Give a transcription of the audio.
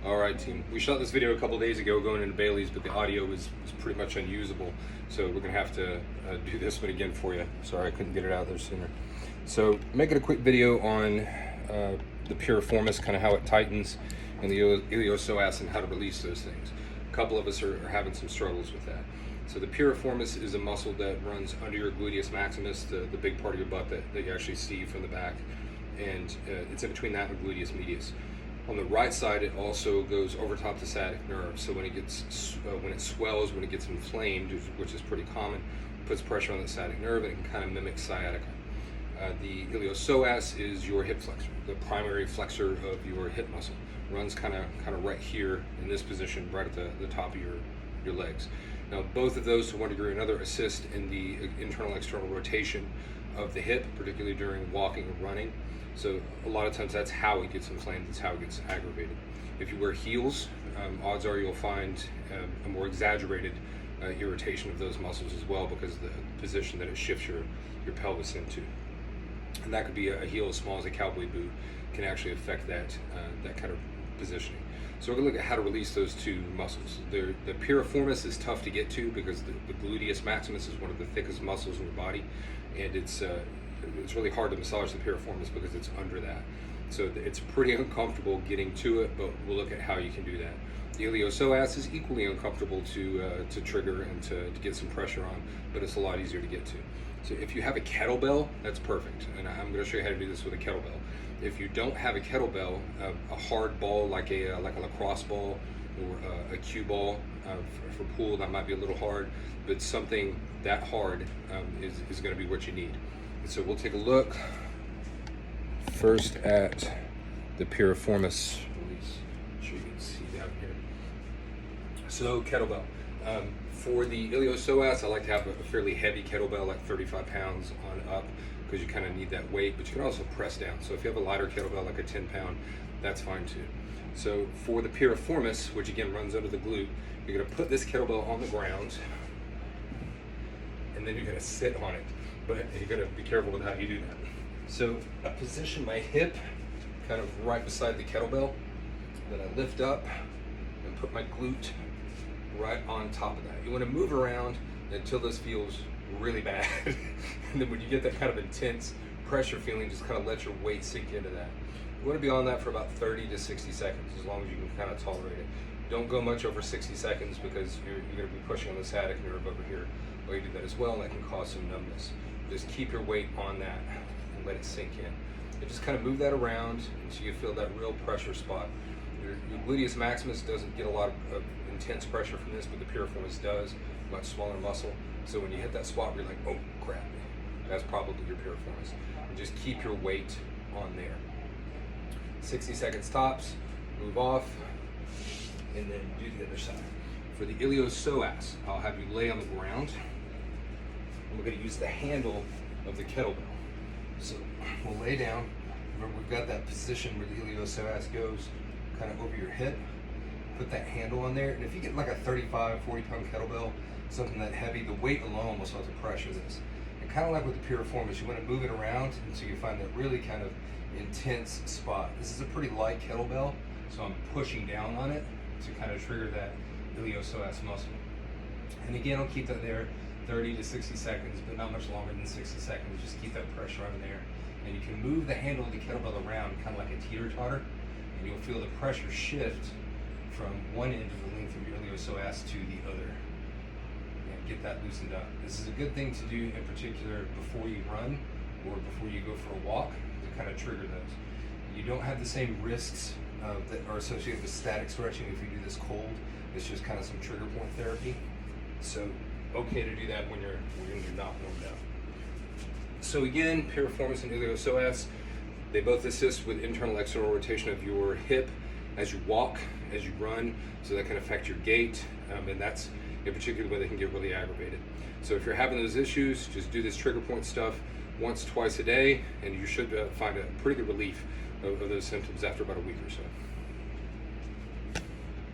All right, team. We shot this video a couple days ago going into Bailey's, but the audio was pretty much unusable. So we're gonna have to do this one again for you. Sorry, I couldn't get it out there sooner. So making a quick video on the piriformis, kind of how it tightens, and the iliopsoas and how to release those things. A couple of us are having some struggles with that. So the piriformis is a muscle that runs under your gluteus maximus, the big part of your butt that you actually see from the back, and it's in between that and gluteus medius. On the right side, it also goes over top the sciatic nerve. So when it swells, when it gets inflamed, which is pretty common, it puts pressure on the sciatic nerve, and it can kind of mimic sciatica. The iliopsoas is your hip flexor, the primary flexor of your hip muscle. Runs kind of right here in this position, right at the top of your legs. Now, both of those, to one degree or another, assist in the internal-external rotation of the hip, particularly during walking and running. So a lot of times that's how it gets inflamed, it's how it gets aggravated. If you wear heels, odds are you'll find a more exaggerated irritation of those muscles as well, because of the position that it shifts your pelvis into. And that could be a heel as small as a cowboy boot, can actually affect that kind of positioning. So we're going to look at how to release those two muscles. The piriformis is tough to get to because the gluteus maximus is one of the thickest muscles in your body, and it's really hard to massage the piriformis because it's under that. So it's pretty uncomfortable getting to it, but we'll look at how you can do that. The iliopsoas is equally uncomfortable to trigger and to get some pressure on, but it's a lot easier to get to. So if you have a kettlebell, that's perfect, and I'm going to show you how to do this with a kettlebell. If you don't have a kettlebell, a hard ball like a lacrosse ball or a cue ball for pool, that might be a little hard, but something that hard is going to be what you need. So we'll take a look first at the piriformis release, so you can see down here. So kettlebell. For the iliopsoas, I like to have a fairly heavy kettlebell, like 35 pounds on up, because you kind of need that weight, but you can also press down. So if you have a lighter kettlebell, like a 10 pound, that's fine too. So for the piriformis, which again runs under the glute, you're gonna put this kettlebell on the ground, and then you're gonna sit on it. But you're gonna be careful with how you do that. So I position my hip kind of right beside the kettlebell, then I lift up and put my glute right on top of that. You want to move around until this feels really bad. And then when you get that kind of intense pressure feeling, just kind of let your weight sink into that. You want to be on that for about 30 to 60 seconds, as long as you can kind of tolerate it. Don't go much over 60 seconds because you're going to be pushing on the sciatic nerve over here while you do that as well, and that can cause some numbness. Just keep your weight on that and let it sink in. And just kind of move that around until you feel that real pressure spot. Your gluteus maximus doesn't get a lot of intense pressure from this, but the piriformis does, much smaller muscle. So when you hit that spot, you're like, oh crap, that's probably your piriformis. And just keep your weight on there. 60 seconds tops, move off, and then do the other side. For the iliopsoas, I'll have you lay on the ground. We're going to use the handle of the kettlebell. So we'll lay down. Remember, we've got that position where the iliopsoas goes kind of over your hip. Put that handle on there, and if you get like a 35, 40 pound kettlebell, something that heavy, the weight alone will start to pressure this. And kind of like with the piriformis, you want to move it around until you find that really kind of intense spot. This is a pretty light kettlebell, so I'm pushing down on it to kind of trigger that iliopsoas muscle. And again, I'll keep that there 30 to 60 seconds, but not much longer than 60 seconds. Just keep that pressure on there. And you can move the handle of the kettlebell around kind of like a teeter-totter, and you'll feel the pressure shift from one end of the length of your iliopsoas to the other. And get that loosened up. This is a good thing to do in particular before you run or before you go for a walk, to kind of trigger those. You don't have the same risks that are associated with static stretching if you do this cold. It's just kind of some trigger point therapy. So okay to do that when you're not warmed up. So again, piriformis and iliopsoas, they both assist with internal external rotation of your hip as you walk, as you run, so that can affect your gait, and that's in particular when they can get really aggravated. So if you're having those issues, just do this trigger point stuff once, twice a day, and you should find a pretty good relief of those symptoms after about a week or so.